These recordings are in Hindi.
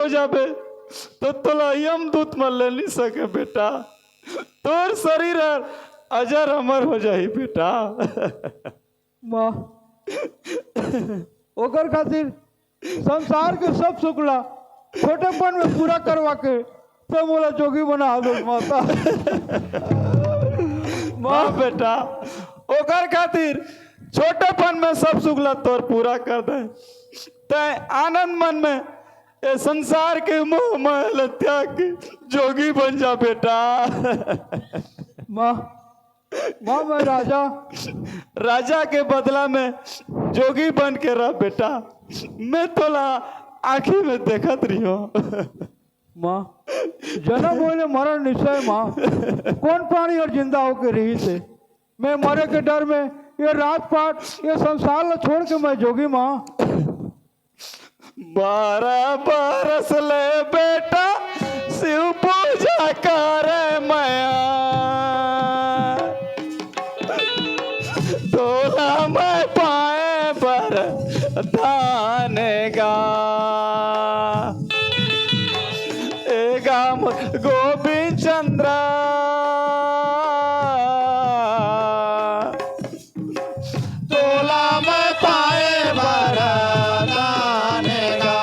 हो जाबे तो तोला यम दूत में ले नहीं सके बेटा। तोर शरीर अजर अमर हो जाही बेटा। माँ ओकर खातिर संसार के सब सुखला छोटेपन में पूरा करवा के तो मोला जोगी बना दो माता। माँ बेटा ओकर खातिर छोटेपन में सब सुखला तोर पूरा कर दे। तय आनंद मन में ये संसार के मोह माया त्याग के जोगी बन जा बेटा। माँ माँ मैं राजा के बदला में जोगी बन के रह बेटा। मैं तोला आँखी में देखत रही हूँ। माँ जन्म होने मरण निश्चय माँ कौन प्राणी और जिंदा होके रही थे। मैं मरे के डर में ये राजपाट ये संसार ला छोड़ के मैं जोगी माँ। 12 बरस ले बेटा शिव पूजा करे माया। तोला मैं पाए बर दानेगा एगा गोविंद चंद्र। तोला मैं पाए बर दानेगा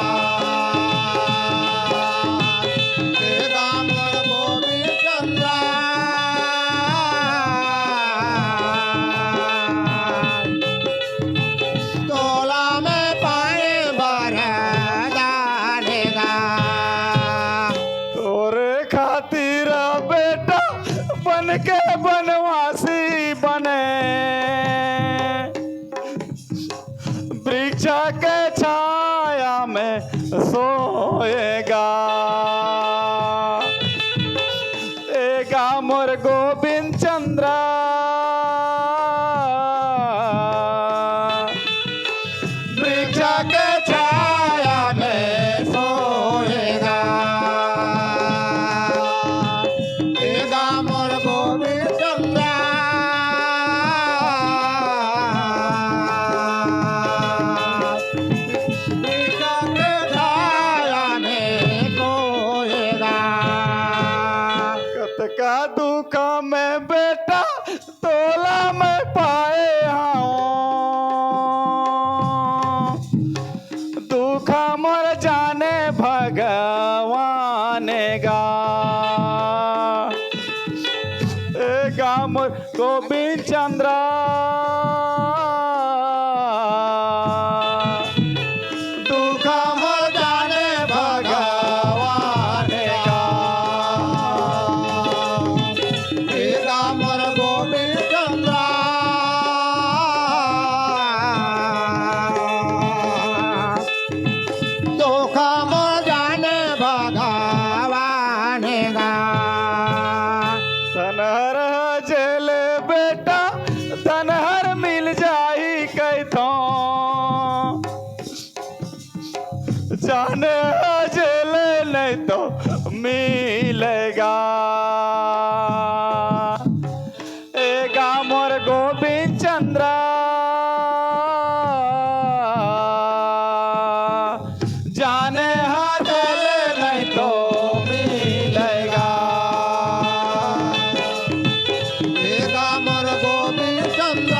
एगा गोविंद चंद्र। तोला मैं पाए बर दानेगा तोरे खातिर बेटा बन के बनवासी बने। वृक्ष के छाया में सोएगा एगा मोर गोविंद चंद्र। वृक्ष के छाया में सोएगा एगा मोर गोविंद चंद्र। वृक्ष के छाया में सोएगा। कतका दुख में बेटा तोला मैं पाए हूँ। दुख मर जाने भगवान गा एगा मोर गोविंद चंद्र। दुख मर जाने भगवान गा एगा मोर गोविंद चंद्र। दुख मर जाने भगवान गा तनहर जेल बेटा तनहर मिल जाई कैथों। जाने जेल नहीं तो मिलेगा एगा मोर गोविंद चंद्र। जाने जेल नहीं तो मिलेगा एगा मोर गोविंद चंद्र।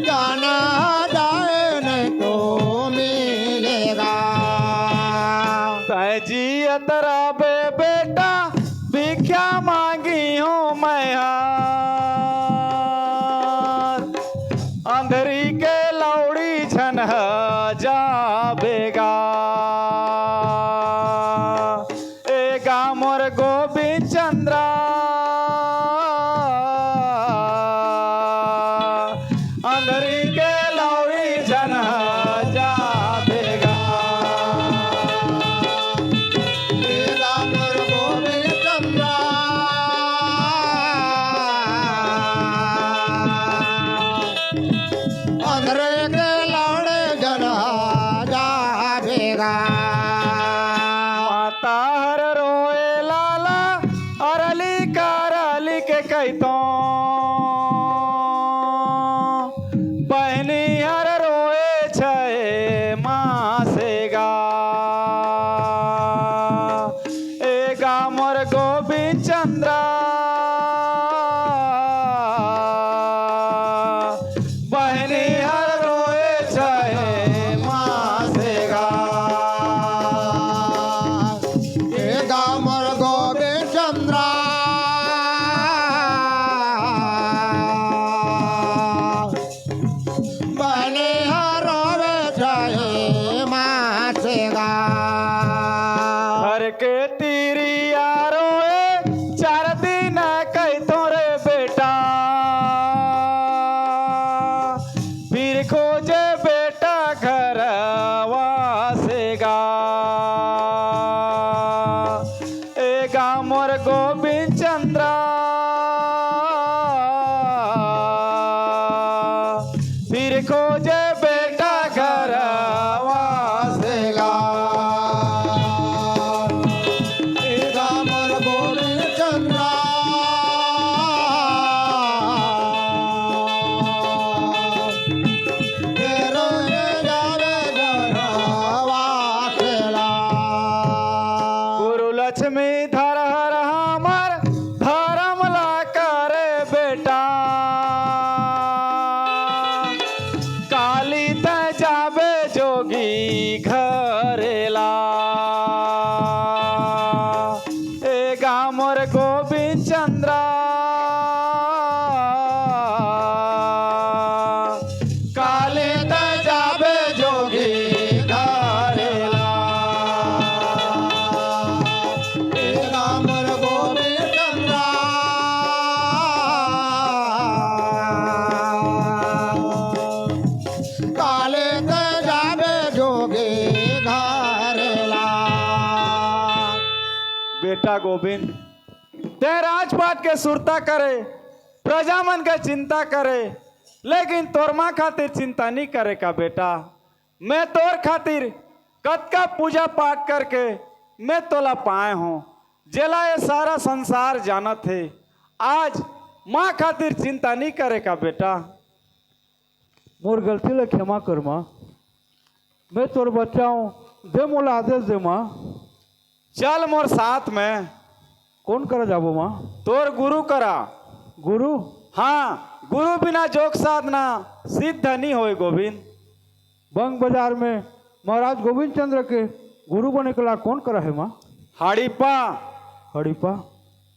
जाना जाए नहीं तो मिलेगा। तय जियत रहे बेटा भिक्षा मांगी हूँ मैं अंधेरी के लौड़ी छन जाबेगा एगा मोर गोविंद चंद्र। अंधेरी के लौड़ी छन जाबेगा एगा मोर गोविंद चंद्र। अंधेरे के लौड़े जन जाबेगा। माता हर रोए लाला अरली करली के कहतो बहनी खोजे बेटा घर वासेला दामर गोविंद चंद्रा तेरो ये जावे घर वासेला गुरु लक्ष्मी धर हर हमर धर्म ला करे बेटा काली त जाबे जोगी घरेला ए गामर गोविंद चंद्रा काली त जाबे जोगी घरेला दामर गोविंद चंद्रा काले ते जावे जोगे घरेला बेटा गोविंद ते राजपाट के सुरता करे प्रजा मन के चिंता करे लेकिन तोर माँ खातिर चिंता नहीं करे का बेटा मैं तोर खातिर कद का पूजा पाठ करके मैं तोला पाए हूँ जेला ये सारा संसार जानत है आज माँ खातिर चिंता नहीं करे का बेटा मोर गलती ले क्षमा कर माँ मैं तोर बच्चा हूँ दे मोला आदेश दे माँ चल मोर साथ में कौन करा जाबो माँ तोर गुरु करा गुरु हाँ गुरु बिना जोग साधना सिद्ध नहीं होए गोविंद बंग बाजार में महाराज गोविंद चंद्र के गुरु बने के ला कौन करा है माँ हड़िप्पा हड़िपा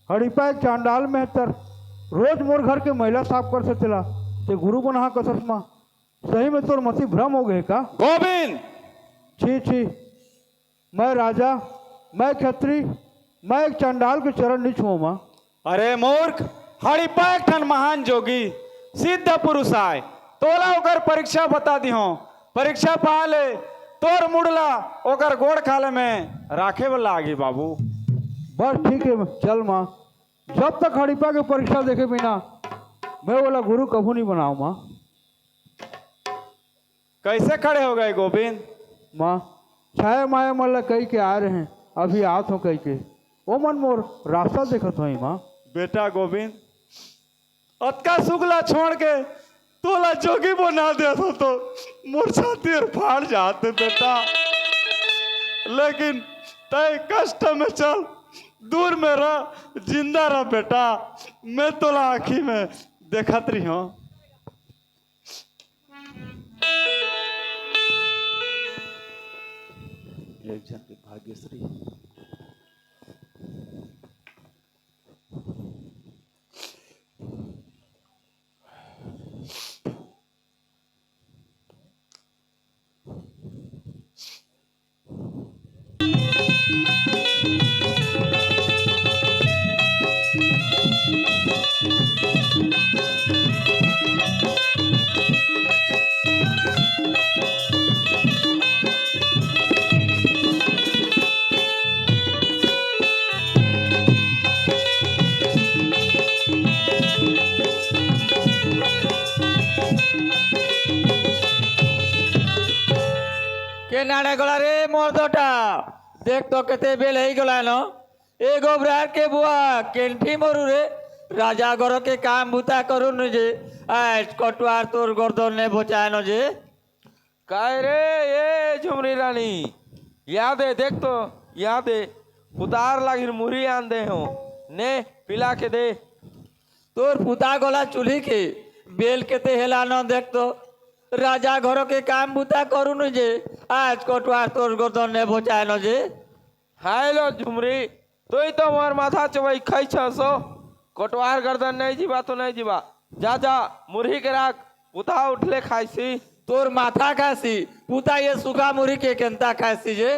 हड़िपा एक चांडाल मेहतर रोज मोर घर के महिला साफ कर सकेला ते गुरु बना कसस माँ सही में तोर मती भ्रम हो गए का गोविंद छी छी मैं राजा मैं क्षत्रिय मैं एक चांडाल के चरण नहीं छुओ माँ अरे मूर्ख हड़िप्पा एक ठन महान जोगी सिद्ध पुरुष आय तोला ओकर परीक्षा बता दी हो परीक्षा पा ले तोर मुड़ला ओकर गोड़ खाले में राखे वाला आगे बाबू बस ठीक है चल माँ जब तक हड़िपा के परीक्षा देखे बिना मैं वाला गुरु कभू नहीं बनाऊँ माँ कैसे खड़े हो गए गोविंद माँ छाया माया मल्ला कही के आ रहे हैं अभी आत हो कही के ओ मन मोर रास्ता देखत हो माँ बेटा गोविंद अतका सुगला छोड़ के तोला जोगी बना दे तो मोर छाती और फाड़ जाते बेटा लेकिन तय कष्ट में चल दूर में रह जिंदा रह बेटा मैं तोला आँखी में देखत रही हूँ एक जन के भाग्यश्री के नाड़े गला रे मर्दटा देख तो केते बेल ही गला न ए गोबरार के बुआ केंठी मरु रे राजा घर के काम भूता करू न जे आज कटुआर तोर गर्दन ने बचाए न जे काय रे ये झुमरी रानी याद है देख तो याद है उतार लागिर मुरी आन दे हो ने पिला के दे तोर पुता गला चूल्ही के बेल केते हेला न देख तो राजा घर के काम भूता करू न जे आज कटुआर तोर गर्दन ने बचाए न जे हाय लो झुमरी तो ही तो मोर माथा चबाई खाई छसो कटवार गर्दन नहीं जीवा तो नहीं जीवा जा जा मुरही के राख उठा उठले खाईसी तोर माथा खासी पुता ये सुखा मुरी के केंता खासी जे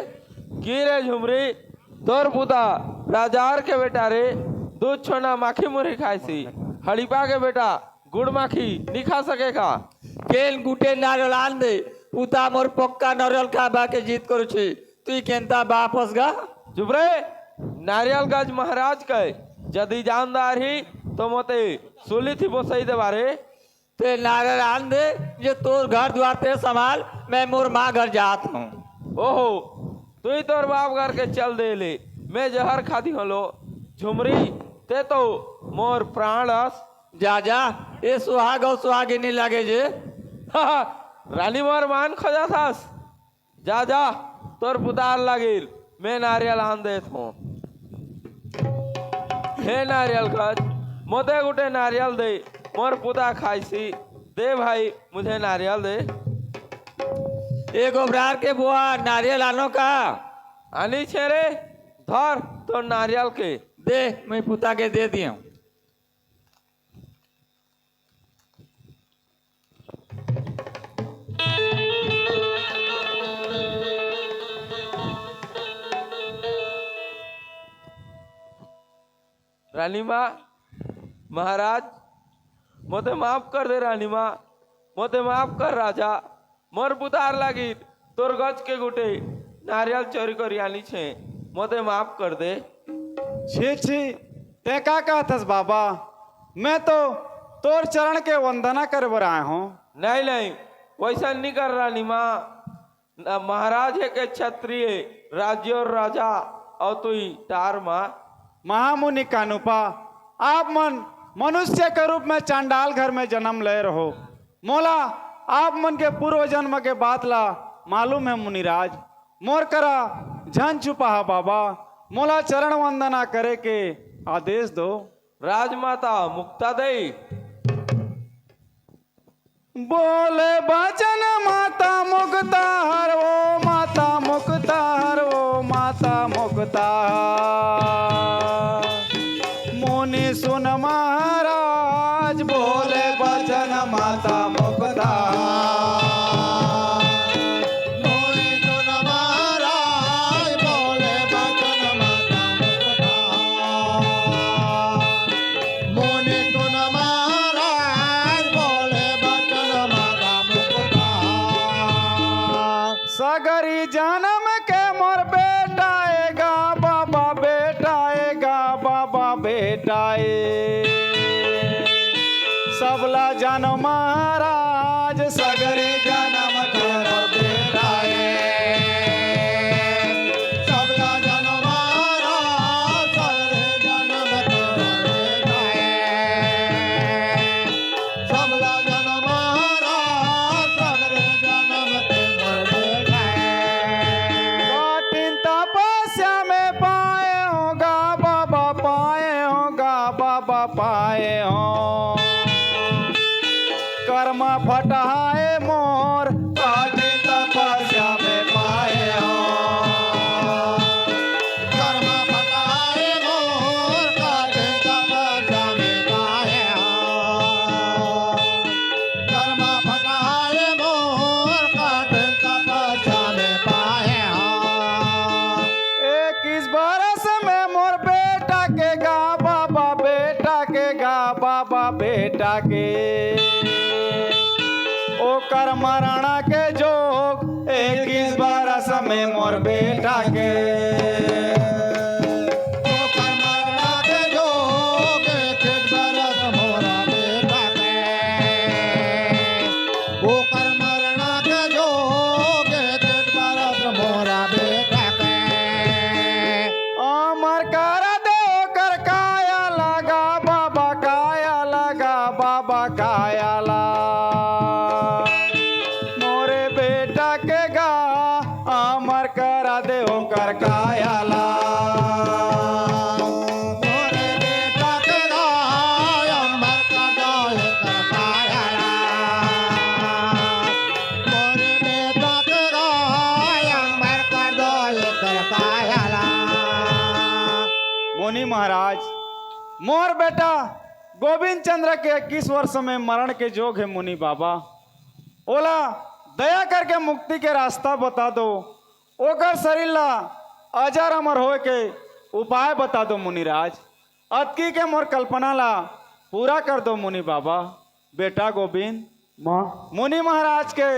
की रे झुमरी तोर पुता राजार के बेटा रे दूध छोना माखी मुरही खाईसी हड़िपा के बेटा गुड़ माखी नहीं खा सकेगा केन गुटे नारियल आन दे पुता मोर पक्का नारियल खाबा के जीत करू छी तुई केंता वापस गा चुप रे नारियल गज महाराज के जदि जानदार ही तो मते सुली थी बसई देवा रे ते नारियल आन दे जे तोर घर द्वार ते संभाल, मैं मोर माँ घर जात हूँ। ओहो तू ही तोर बाप घर के चल दे ले, मैं जहर खाती हलो। झुमरी ते तो मोर प्राण अस। जा जा ये सुहाग और सुहागिनी लगे जे। रानी मोर मान खोजा थास। जा जा तोर पुतार लगिल, मैं नारियल आन देत हूँ। हे नारियल खज, मोते गुटे नारियल दे, मोर पुता खाइसी। दे भाई मुझे नारियल दे। ए गोबरार के बुआ नारियल आनो का। आनी छे रे, धर तो नारियल के। दे मैं पुता के दे दिया। रानी माँ, महाराज मोते माफ कर दे। रानी माँ मोते माफ कर। राजा मोर पुतार लागी तोर गज के गुटे नारियल चोरी करी आनी छे, मोते माफ कर दे। छी छी, ते का कहतस बाबा? मैं तो तोर चरण के वंदना कर बर आया हूँ। नहीं नहीं वैसा नहीं कर रानी माँ। महाराज है के क्षत्रिय राज्य और राजा और तू ही तार माँ। महामुनि कानुपा, आप मनुष्य के रूप में चांडाल घर में जन्म ले रहो। मोला आप मन के पूर्व जन्म के बात ला मालूम है मुनिराज। मोर करा झन छुपा है बाबा, मोला चरण वंदना करे के आदेश दो। राजमाता मुक्ता दे। बोले बचन माता मुक्ता हर ओ माता मुक्ता हर ओ माता मुक्ता। मुनि सुन महाराज बोले बचन माता मुक्ता। मोहि सुन महाराज बोले बचन माता मुकुटा। मोहि सुन महाराज बोले बचन माता मुकुटा। सगरी जन्म के मोर बेटाएगा बाबा बेटाएगा बाबा बेटाए। सबला जन महाराज सगरी जन्म के मोर बेटाए। सबला जन महाराज सबले जनम तोरे गाए। सबला जन महाराज सबले जनम तोरे गाए। कठिन तपस्या में पाए होगा बाबा पाए होगा बाबा पाए हो। कर्म फटाए मोर कठिन तपस्या में पाए हो। कर्म फटाए मोर काटे तपस्या में पाए हो। कर्म फटाए मोर काटे तपस्या में पाए हो। 21 बरस में मोर बेटा के गा बाबा बेटा के गा बाबा बेटा के। ओ कर मरण के जोग 21 बरस में मोर बेटा के। ओ कर्मणा के जोग 21 बरस मोरा बेटा के। ओ कर्मणा के जोग 21 बरस मोरा बेटा के। अमर कर दो कर काया लगा बाबा काया लगा बाबा काया ला। मोरे बेटा के गा अमर कर दे कर काया ला। मोरे बेटा के गाय अमर का गाय कर कायला। मोरे बेटा के गाय अमर का गाय कर कायला। मुनि महाराज, मोर बेटा गोविंद चंद्र के 21 वर्ष में मरण के जोग है मुनि बाबा। ओला दया करके मुक्ति के रास्ता बता दो। ओकर शरीर ला अजर अमर होए के उपाय बता दो मुनिराज। अतकी के मोर कल्पना ला पूरा कर दो मुनि बाबा। बेटा गोविंद माँ मुनि महाराज के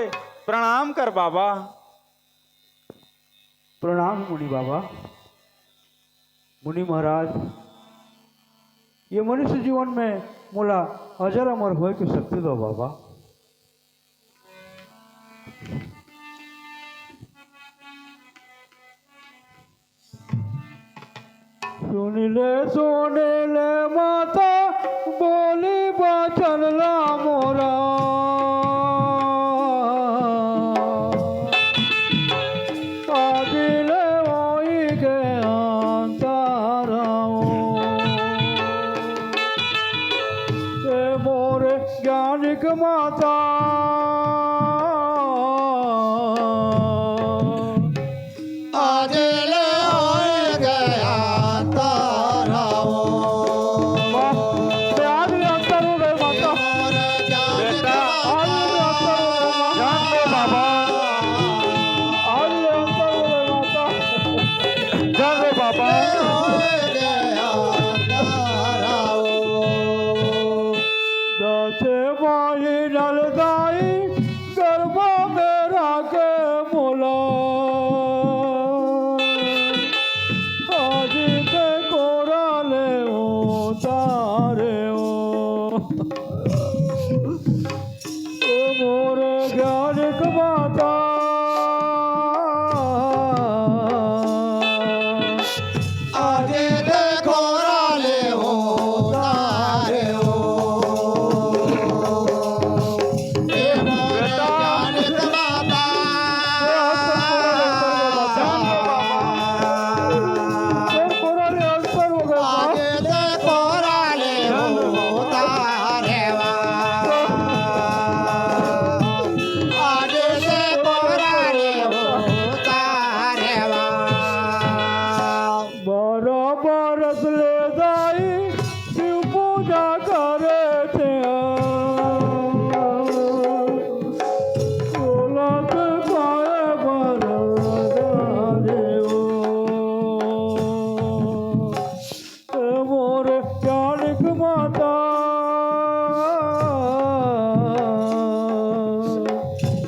प्रणाम कर बाबा। प्रणाम मुनि बाबा। मुनि महाराज, ये मनुष्य जीवन में मोला अजर अमर होए की शक्ति दो बाबा। सुनिले माता बोली बचन ला मोरा, आदिले होई के अंतराओ, ए मोरे ज्ञानिक माता आज ले होए गया ताराओ। आज अंतर हो गए माता, मोर ज्ञान बेटा, आज अंतर हो गए माता, जान दो बाबा, आज अंतर हो गए माता। जान दो बाबा। होए गया ताराओ। दस माही नलदाई गरबा मेरा के मोला, आज के कोरा ले तारे मोरे ज्ञानिक माता आज देखो राले हो तारे हो। ए मोर ज्ञानिक माता कोरा ले अंतर हो गए आज देखो राले हो तारे वा। आज देखो राले हो तारे वा। बारह बरस ले दाई शिव पूजा करे थे, सोलह के पाए बरदाने हो, ए मोर ज्ञानिक माता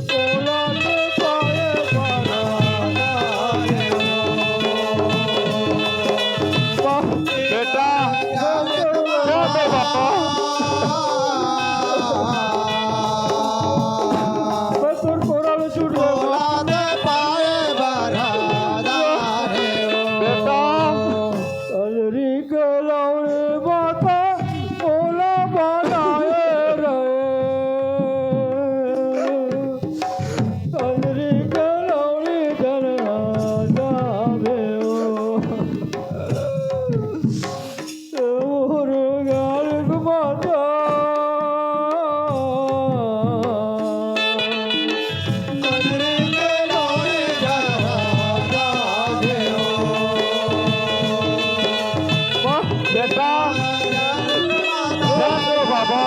सोलह के पाए बरदाने हो। बेटा, जान दो बाबा। मैं तोर कोरा में छूट गया बेटा, अजरी के लौरे माता मोला बनाए रहे, अजरी के लौरे जलवा जावे हो, मोर ज्ञानिक माता बेटा, जान दो बाबा।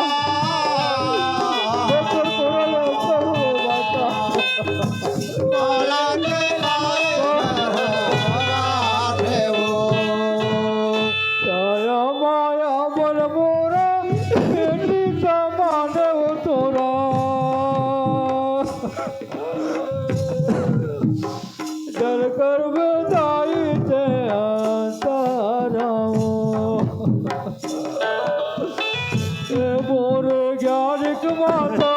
मैं तोर कोरा में अंतर हो गए माता। छाया माया बल मोरा बेटी समान हो तोरा, जल कर बेदाई ते अंतराओ, ए मोर ज्ञानिक माता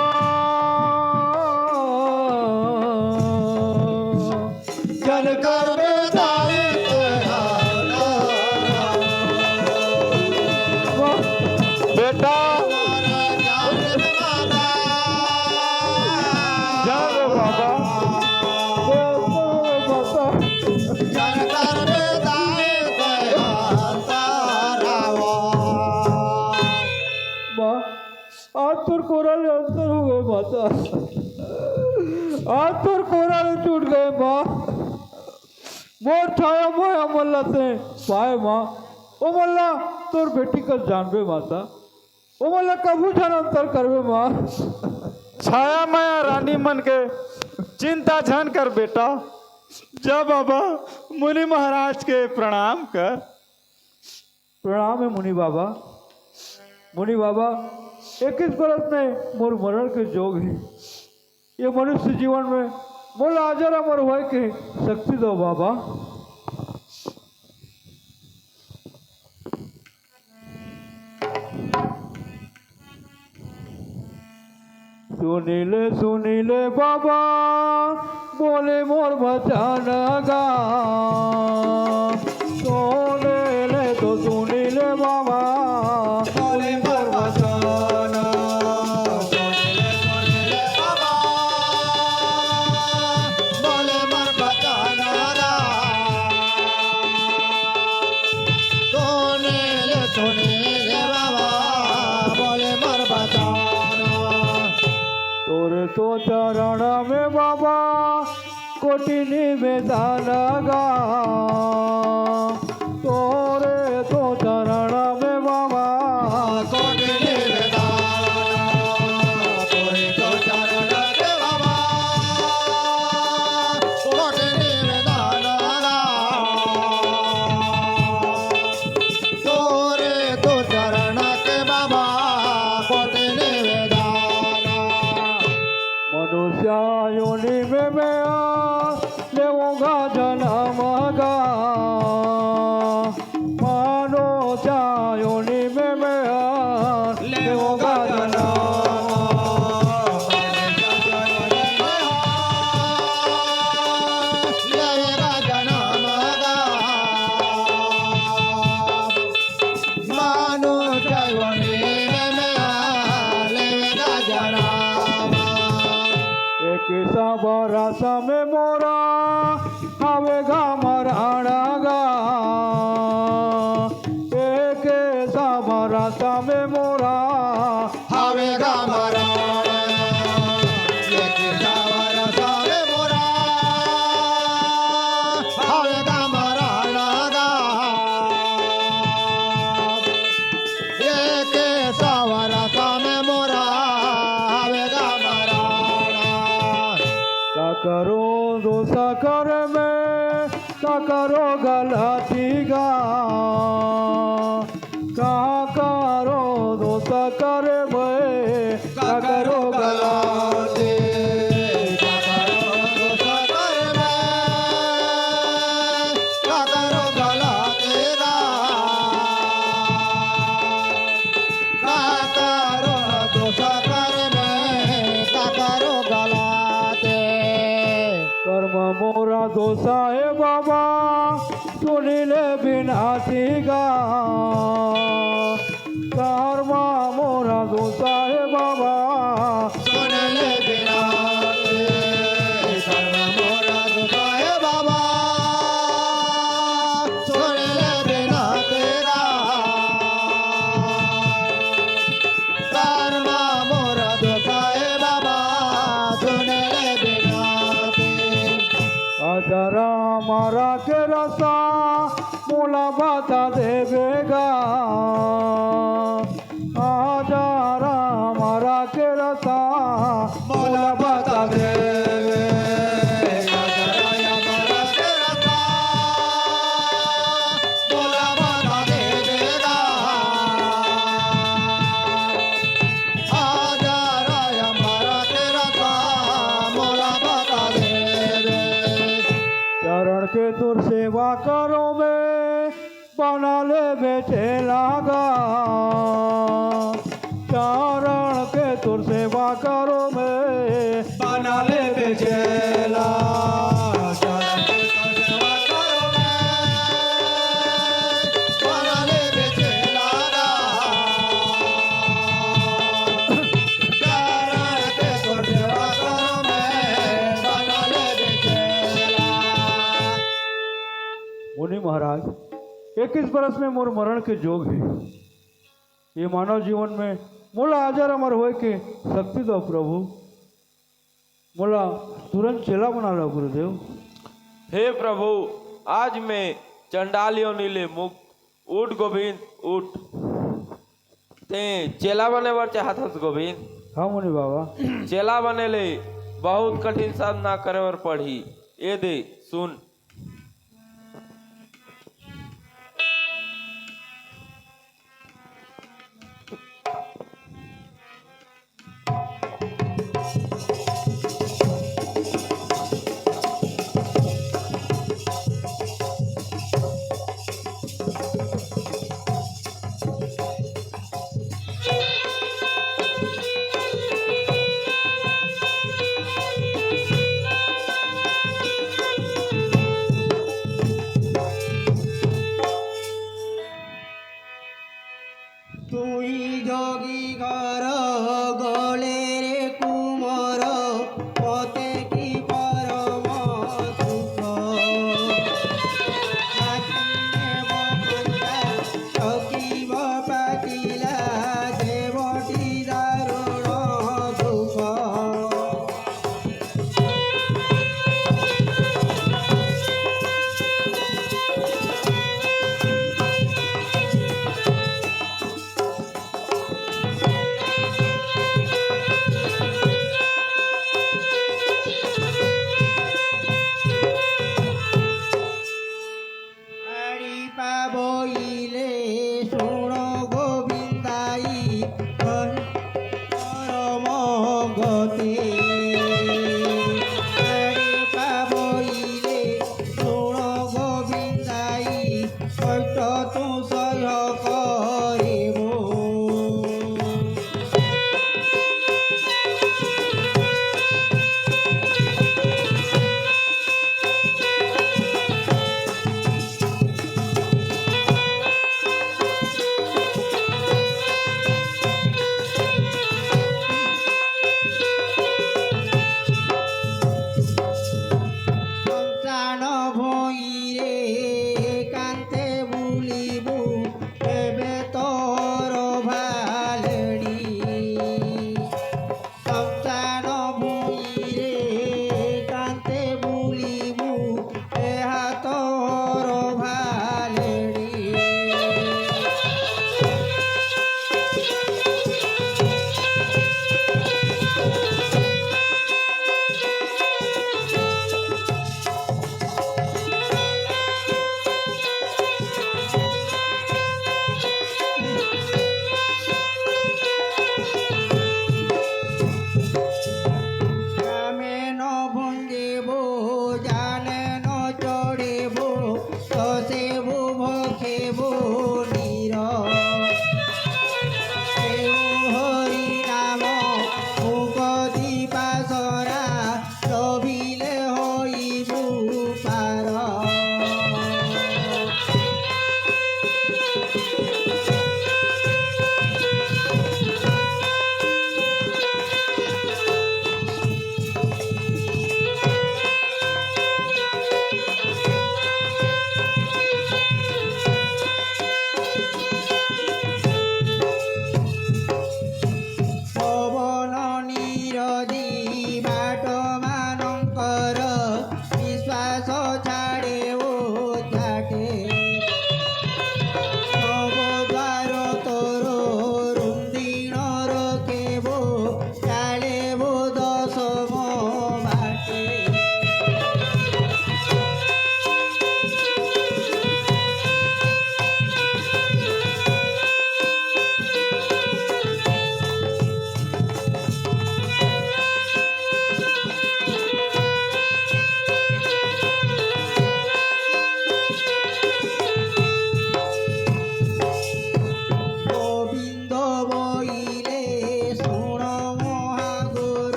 जन कर बेदाई बेटा, जान दो बाबा। माता जन कर बेदाई माँ आज तोर कोरा ले अंतर हो गए माता, आज तोर कोरा ले टूट गए माँ, मोर छाया मोया मल्ला ते पाए माँ, ओ मल्ला तोर बेटी का जानबे माता, ओ मल्ला कभू जन अंतर करबे माँ। छाया माया रानी मन के चिंता झन कर बेटा। जा बाबा, मुनि महाराज के प्रणाम कर। प्रणाम है मुनि बाबा। मुनि बाबा 21 बरस में मोर मरण के जोग है, ये मनुष्य जीवन में मोला अजर अमर होए के शक्ति दो बाबा। सुनी ले बाबा बोले मोर भजन गा सुनी ले बाबा बोले मोर भजन बोले मर बचाना सुने बाबा बोले मर बचाना तोरे तो चरण में बाबा कोटि निवेदन गा तोरे तो चरण में बाबा कोटि निवेदन तोरे तो चरण के बाबा कोटि निवेदन तोरे तो चरण के बाबा कोटि निवेदन मनुष्य योनि में मैं लेऊंगा जन्म गा मनुष्य योनि में मैं लेऊंगा जन्म लेगा जन्म मानो जवनी में लेगा जन्म एक बरस में मोरा आवेगा मराना गा एक बरस में मोरा आवेगा मरण एक सावर सारे मोरा आवेगा मरण एक सावर सामे मोरा आवेगा मरण का करो दोसा कर में का करो गलती गा का करो दोसा कर में का करो गलती कर्म मोरा दोसा है बाबा सुनिले बिनाती गा कर्म मोरा दोसा है बाबा जरा मारा के रसा मोला बता देवेगा जरा मारा के रसा मोला बता चरण के तुर सेवा करो में बना ले बेचे लागा चरण के तुर सेवा करो में बना ले बेचे मुनि महाराज 21 बरस में मोर मरण के जोग है ये मानव जीवन में मोला आजार अमर होए के शक्ति दो प्रभु मोला तुरंत चेला बना लो गुरुदेव हे प्रभु आज मैं चंडालियों नीले मुक्त उठ गोविंद उठ ते चेला बने बर चाहत हस गोविंद हाँ मुनि बाबा चेला बने ले बहुत कठिन साधना करे बर पढ़ी ये दे सुन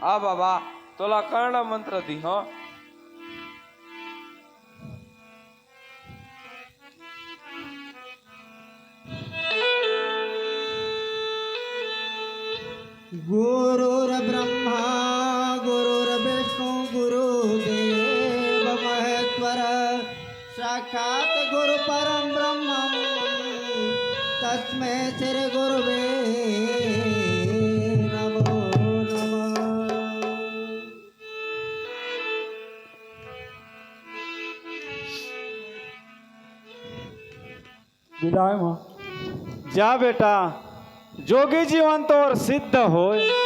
आ बाबा तोला कर्ण मंत्र दी हो गुरुर्ब्रह्मा गुरुर्विष्णु गुरुदेव महेश्वर साक्षात् गुरु परम ब्रह्म तस्मै श्री गुरुवे नमो नमः। विदाई माँ। जा बेटा, जोगी जीवन तो और सिद्ध होए।